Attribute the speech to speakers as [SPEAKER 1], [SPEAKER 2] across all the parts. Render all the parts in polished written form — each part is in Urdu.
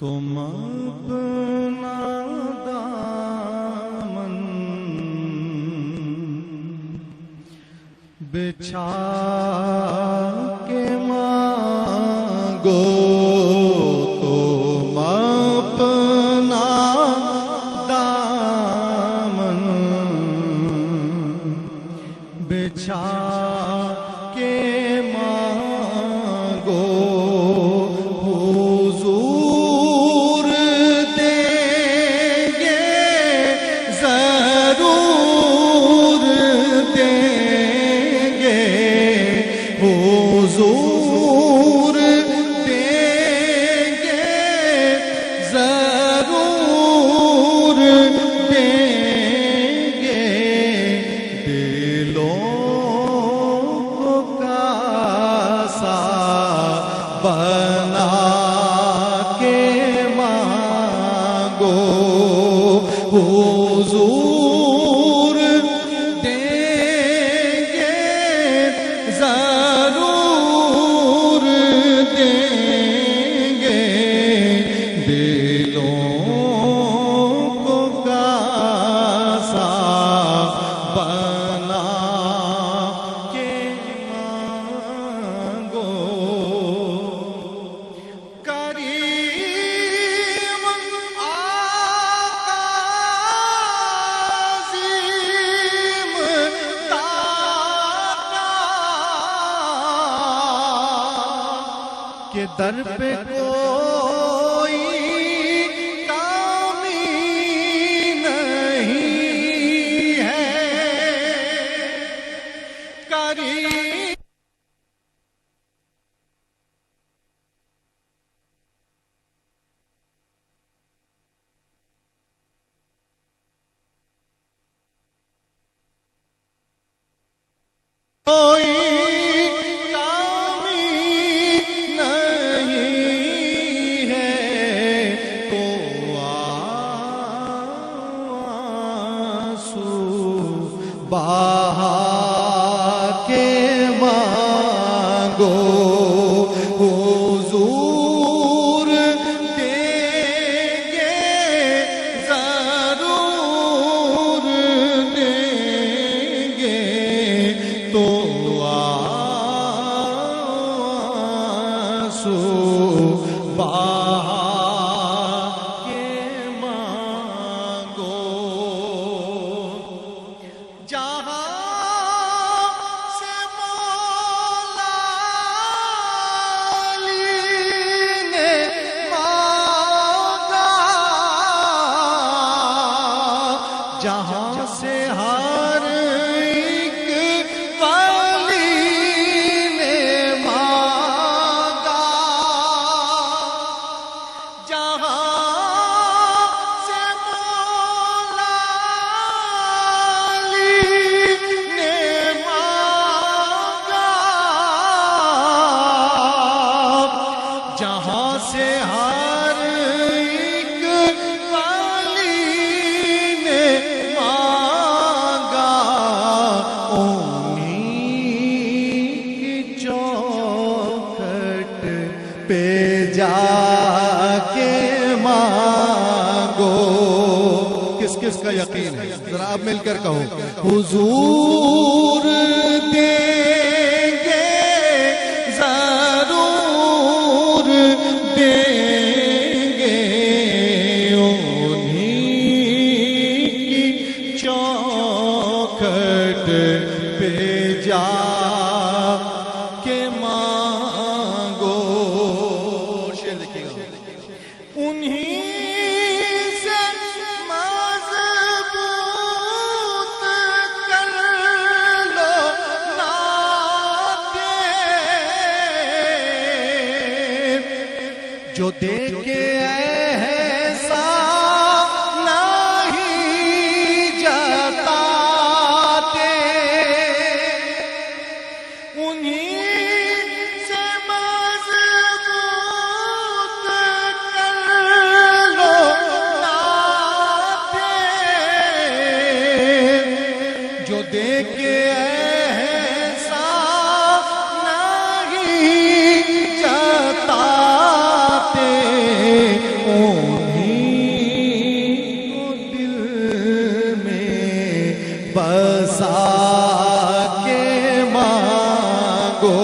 [SPEAKER 1] تم اپنا دامن بچھا کے مانگو، تم اپنا دامن بچھا کے مانگو، حضور دیں گے ضرور دیں گے، حضور دیں گے ضرور دیں گے، دلوں کو کاسا بنا کے مانگو، حضور دیں گے ضرور دیں گے، دلوں کو کاسا بنا کے مانگو، کریم آقا عظیم داتا کے در پہ کوئی کمی نہیں ہے، کریم کوئی کمی نہیں ہے، تو آنسو بہا کے مانگو، حضور دیں گے ضرور دیں گے، تو آنسو بہا کے مانگو، جہاں سے مولا علی نے مانگا، جہاں سے ہر ایک ولی نے مانگا، جہاں سے مولا علی نے مانگا، جہاں سے ہر ایک ولی نے مانگا، انہیں کی چوکھٹ پہ جا کے مانگو، کس کس کا یقین ہے ذرا آپ مل کر کہو، حضور دیں گے ضرور دیں گے، انہیں کی چوکھٹ پہ جا کے مانگو، شعر دیکھیے گا، انہیں سے مضبوط کر لو ناطے، جو دے کے ایسا نہیں جتاتے، انہیں سے مضبوط کر لو ناطے، جو دے کے ایسا نہیں جتاتے، انہیں کو دل میں بسا کے مانگو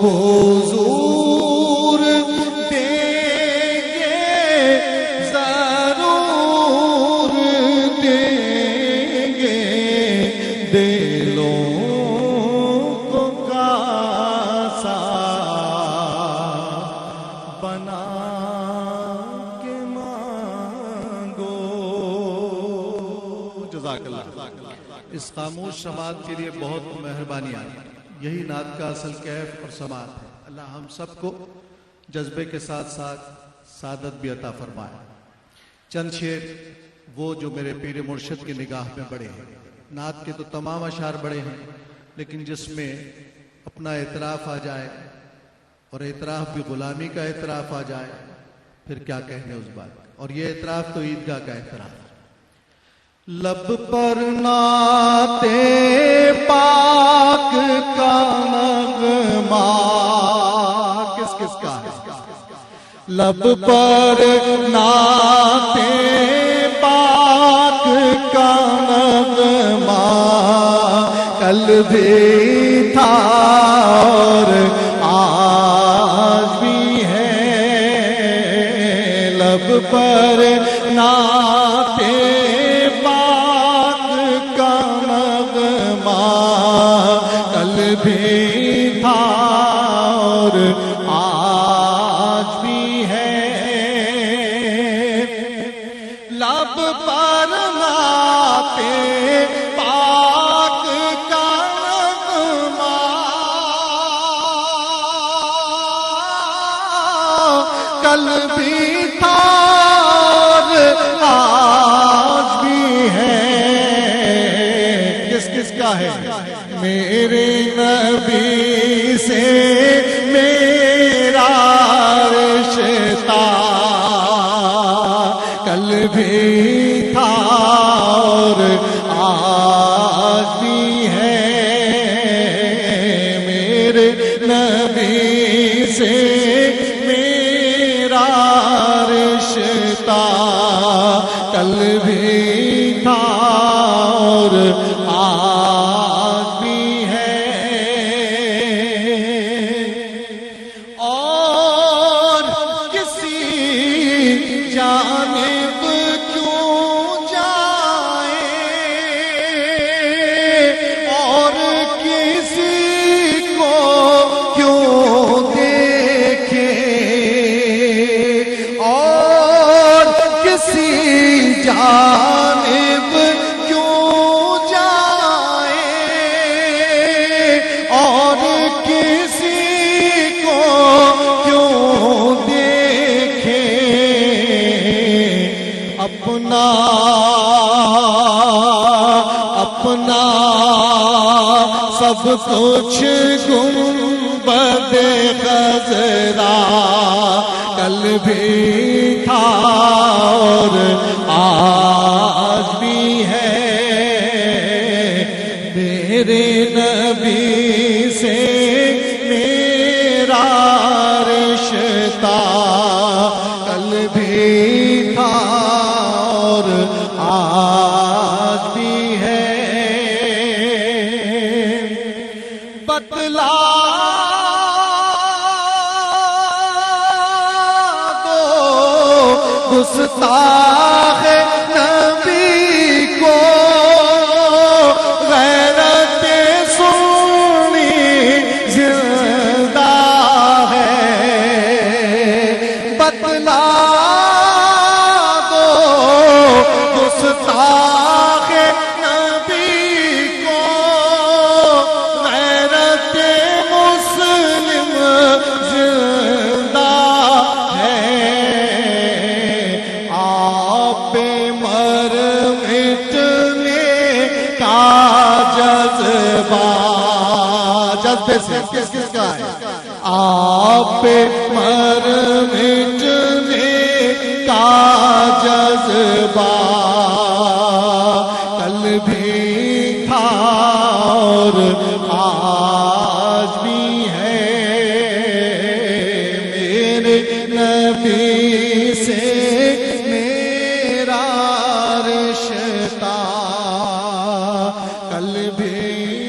[SPEAKER 1] حضور دیں گے ضرور دیں گے دلوں کو کاسا بنا کے مانگو. جزاک اللہ. اس خاموش سماعت کے لیے بہت مہربانیاں. یہی نعت کا اصل کیف اور سماعت ہے. اللہ ہم سب کو جذبے کے ساتھ ساتھ سعادت بھی عطا فرمائے. چند شعر وہ جو میرے پیر مرشد کی نگاہ میں بڑے ہیں. نعت کے تو تمام اشعار بڑے ہیں، لیکن جس میں اپنا اعتراف آ جائے اور اعتراف بھی غلامی کا اعتراف آ جائے پھر کیا کہنے اس بات. اور یہ اعتراف تو عیدگاہ کا اعتراف. لب پر نعت پاک کا نغمہ کس کس کا ہے؟ لب پر نعت پاک کا نغمہ کل بھی تھا اور آج بھی ہے. لب پر نعت پاک کا نغمہ کل بھی تھا اور آج بھی ہے. لب پر نعت پاک کا نغمہ کل بھی تھا اور آج بھی ہے. کس کس کا ہے؟ میرے نبی سے میرا رشتہ کل بھی تھا اور آج بھی ہے. میرے نبی سے میرا رشتہ کل بھی تھا اور آج بھی ہے. اور کسی جانب کیوں جائے اور کسی کو کیوں دیکھے اور کسی جانب کیوں جائے اور کسی کو کیوں دیکھے. اپنا اپنا سب کچھ گنبد خضرا کل بھی تھا اور آج بھی ہے. میرے نبی سے میرا رشتہ کل بھی تھا اور آج بھی ہے. بتلا دو گستاخ نبی کو غیرت سنی زندہ ہے. بتلا دو گستاخ نبی کو غیرت مسلم زندہ ہے. آپ پہ مر مٹنے کا جذبہ جذبے سے کس کس کا ہے؟ آپ پہ مر مٹنے کا جذبہ کل بھی تھا اور آج بھی ہے. میرے نبی
[SPEAKER 2] علیہ